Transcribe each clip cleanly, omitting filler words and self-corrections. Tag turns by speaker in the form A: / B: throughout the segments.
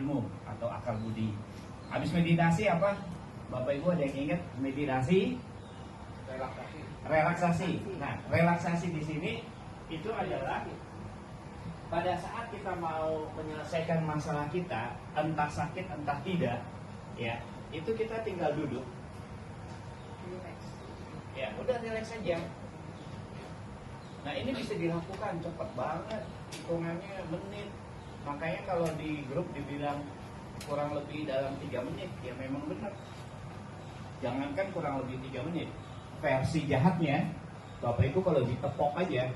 A: ilmu atau akal budi. Habis meditasi apa? Bapak Ibu ada yang ingat meditasi? Relaksasi. Nah, relaksasi di sini itu adalah pada saat kita mau menyelesaikan masalah kita, entah sakit entah tidak, ya, itu kita tinggal duduk. Ya, udah relax saja. Nah, ini bisa dilakukan cepat banget, hitungannya menit. Makanya kalau di grup dibilang kurang lebih dalam 3 menit, ya memang benar. Jangankan kurang lebih 3 menit. Versi jahatnya, Bapak Ibu kalau ditepok aja,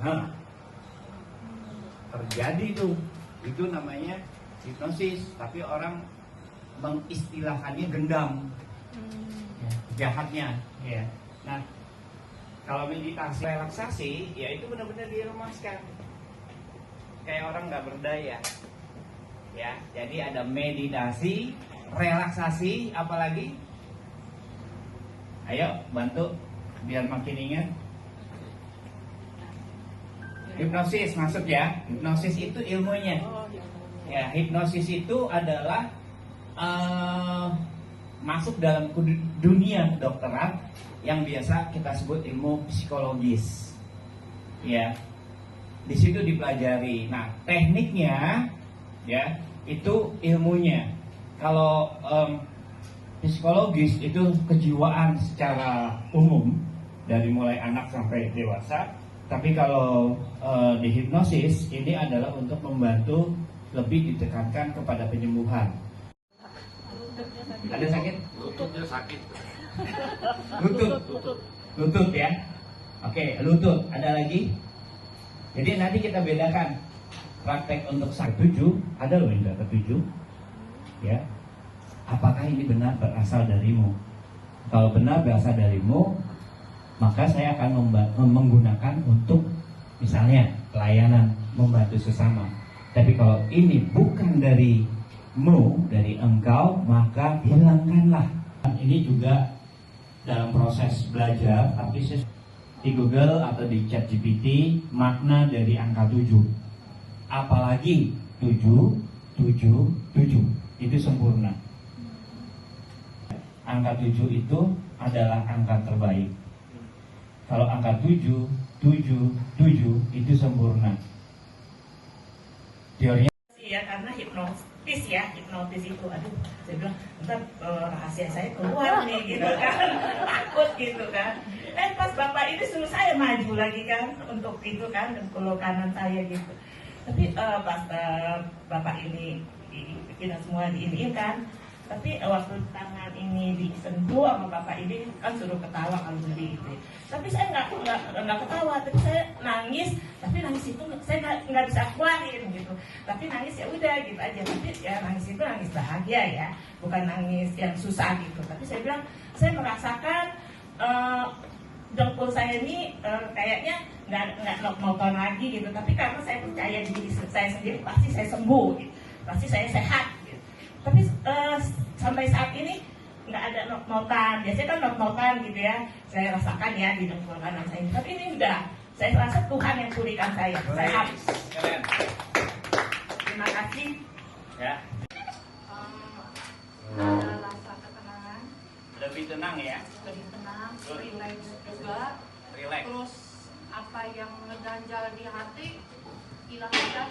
A: terjadi tuh. Itu namanya hipnosis, tapi orang mengistilahkannya gendam. Ya, jahatnya, ya. Nah, kalau meditasi relaksasi, ya itu benar-benar dilemaskan. Kayak orang nggak berdaya. Ya, jadi ada meditasi, relaksasi, apalagi? Ayo bantu biar makin ingat. Hipnosis masuk ya. Hipnosis itu ilmunya. Ya, hipnosis itu adalah masuk dalam dunia kedokteran yang biasa kita sebut ilmu psikologis. Ya. Di situ dipelajari. Nah, tekniknya ya, itu ilmunya. Kalau psikologis itu kejiwaan secara umum dari mulai anak sampai dewasa. Tapi kalau di hipnosis ini adalah untuk membantu lebih ditekankan kepada penyembuhan. Ada sakit?
B: Lututnya sakit.
A: Lutut ya. Oke, lutut. Ada lagi? Jadi nanti kita bedakan praktek untuk sakit 7, ada loh yang kata 7. Ya. Apakah ini benar berasal darimu? Kalau benar berasal darimu, maka saya akan menggunakan untuk misalnya pelayanan, membantu sesama. Tapi kalau ini bukan darimu, dari engkau, maka hilangkanlah. Ini juga dalam proses belajar, tapi di Google atau di ChatGPT makna dari angka 7. Apalagi 7, 7, 7 itu sempurna. Angka 7 itu adalah angka terbaik. Kalau angka 7, 7, 7 itu sempurna. Teorinya
C: ya, karena hipnotis ya, hipnotis itu, aduh, saya bilang ntar rahasia saya keluar nih gitu kan, takut gitu kan. Pas bapak ini suruh saya maju lagi kan untuk itu kan, kalau kanan saya gitu. Tapi pas bapak ini kita semua diiniin kan, tapi waktu tangan ini disentuh sama bapak ini kan suruh ketawa kalau beli gitu. Tapi saya nggak ketawa, tapi saya nangis. Tapi nangis itu saya nggak bisa keluarin gitu. Tapi nangis ya udah gitu aja. Tapi ya nangis itu nangis bahagia ya, bukan nangis yang susah gitu. Tapi saya bilang saya merasakan dengkul saya ini kayaknya nggak nonton lagi gitu. Tapi karena saya percaya diri saya sendiri, pasti saya sembuh, gitu. Pasti saya sehat. Gitu. Tapi sampai saat ini nggak ada not-notan. Biasanya kan not-notan gitu ya. Saya rasakan ya di dengkul kanan saya. Tapi ini udah, saya rasa Tuhan yang pulihkan saya. Saya habis.
A: keren.
C: Terima kasih.
A: Ya,
D: Ada rasa ketenangan,
A: lebih tenang ya.
D: lebih tenang, relax juga.
A: Relax.
D: Terus apa yang ngeganjal di hati hilang aja.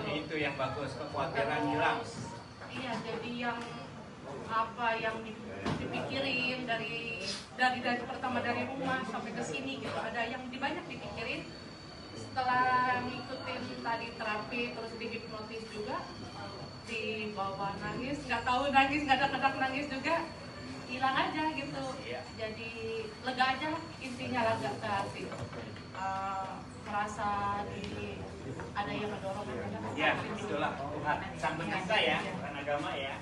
A: Itu yang bagus, kekhawatiran hilang.
D: Iya, jadi yang apa yang dipikirin dari pertama dari rumah sampai ke sini gitu, ada yang banyak dipikirin. Setelah ngikutin tadi terapi terus dihipnotis juga, dibawa nangis, nggak tahu nangis, nggak ada kedak nangis juga, hilang aja gitu. Jadi lega aja, intinya lega ke hati. Merasa ada yang mendorong.
A: Ya, itulah Tuhan Sang Pencipta ya, bukan agama ya.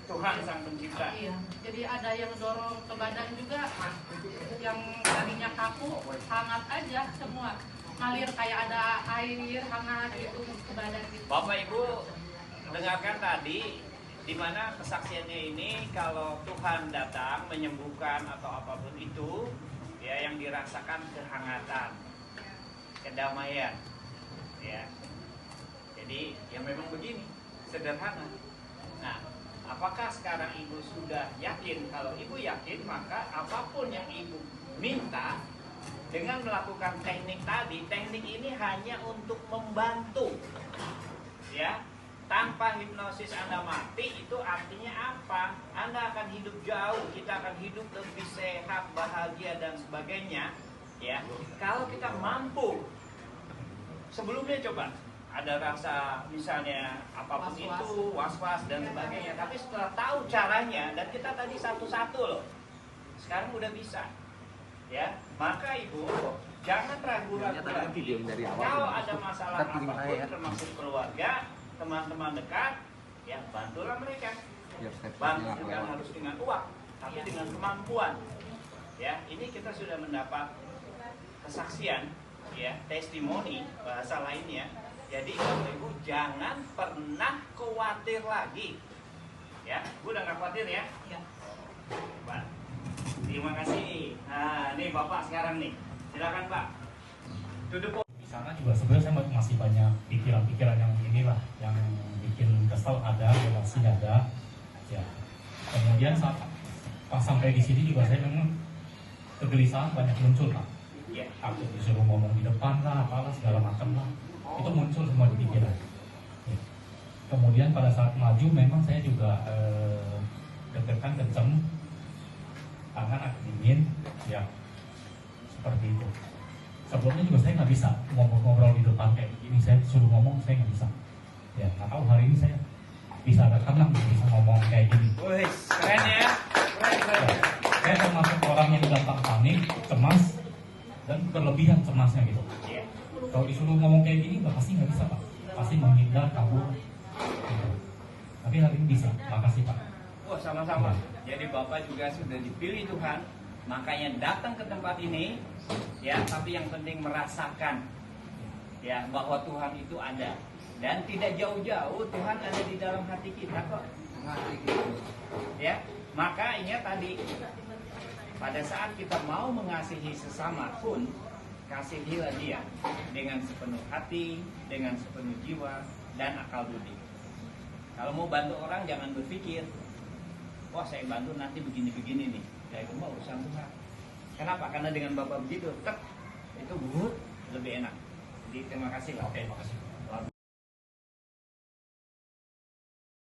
A: Tuhan Sang Pencipta.
D: Iya, jadi ada yang dorong ke badan juga, yang tadinya kaku, hangat aja semua, ngalir kayak ada air hangat gitu ke badan gitu.
A: Bapak Ibu dengarkan tadi, di mana kesaksiannya ini kalau Tuhan datang menyembuhkan atau apapun itu, ya yang dirasakan kehangatan, kedamaian, ya. Jadi yang memang begini, sederhana. Nah, Apakah sekarang ibu sudah yakin? Kalau ibu yakin, maka apapun yang ibu minta dengan melakukan teknik tadi, teknik ini hanya untuk membantu, ya. Tanpa hipnosis Anda mati, itu artinya apa? Anda akan hidup jauh, kita akan hidup lebih sehat, bahagia dan sebagainya, ya. Kalau kita mampu, sebelumnya coba ada rasa misalnya apapun
D: Was-was.
A: itu, was-was dan sebagainya, tapi setelah tahu caranya, dan kita tadi satu-satu loh, sekarang udah bisa, ya. Maka ibu jangan ragu-ragu lagi. Kalau ada masalah apapun, termasuk keluarga, teman-teman dekat, ya bantulah mereka. Bantu bukan harus dengan uang, tapi dengan kemampuan. Ya, ini kita sudah mendapat kesaksian, ya, testimoni bahasa lainnya. Jadi Bapak Ibu jangan pernah khawatir lagi. Ya, Bu udah nggak khawatir ya?
C: Ya.
A: Pak, terima kasih. Nah, ini Bapak sekarang nih. Silakan Pak. Duduk.
B: Di sana juga sebenarnya saya masih banyak pikiran-pikiran yang inilah yang bikin kesel ada, relasi ada. Ya. Kemudian saat pas sampai di sini juga saya memang kegelisahan banyak muncul Pak.
A: Ya.
B: Aku disuruh ngomong di depan lah, apalah segala macam lah. Itu muncul semua di pikiran. Ya. Kemudian pada saat maju memang saya juga deg-degan kenceng, tangan agak dingin, ya seperti itu. Sebelumnya juga saya nggak bisa ngobrol di depan kayak gini, saya suruh ngomong saya nggak bisa. Ya, nggak tahu hari ini saya bisa agak tenang, bisa ngomong kayak gini.
A: Wih, keren ya. Keren.
B: Ya, saya termasuk orang yang gampang panik, cemas, dan berlebihan cemasnya gitu.
A: Ya.
B: Kalau disuruh ngomong kayak gini, pasti nggak bisa Pak. Pasti menghindar, kabur. Gitu. Tapi hari ini bisa. Makasih Pak.
A: Wah, sama-sama. Jadi Bapak juga sudah dipilih Tuhan, makanya datang ke tempat ini, ya. Tapi yang penting merasakan, ya, bahwa Tuhan itu ada dan tidak jauh-jauh. Tuhan ada di dalam hati kita kok. Ya, maka ingat tadi, pada saat kita mau mengasihi sesama pun, kasihilah dia dengan sepenuh hati, dengan sepenuh jiwa dan akal budi. Kalau mau bantu orang jangan berpikir, wah saya bantu nanti begini-begini nih. Ya itu mah urusan Tuhan. Kenapa? Karena dengan Bapak begitu, itu lebih enak. Jadi terima kasih lah.
B: Oke, makasih.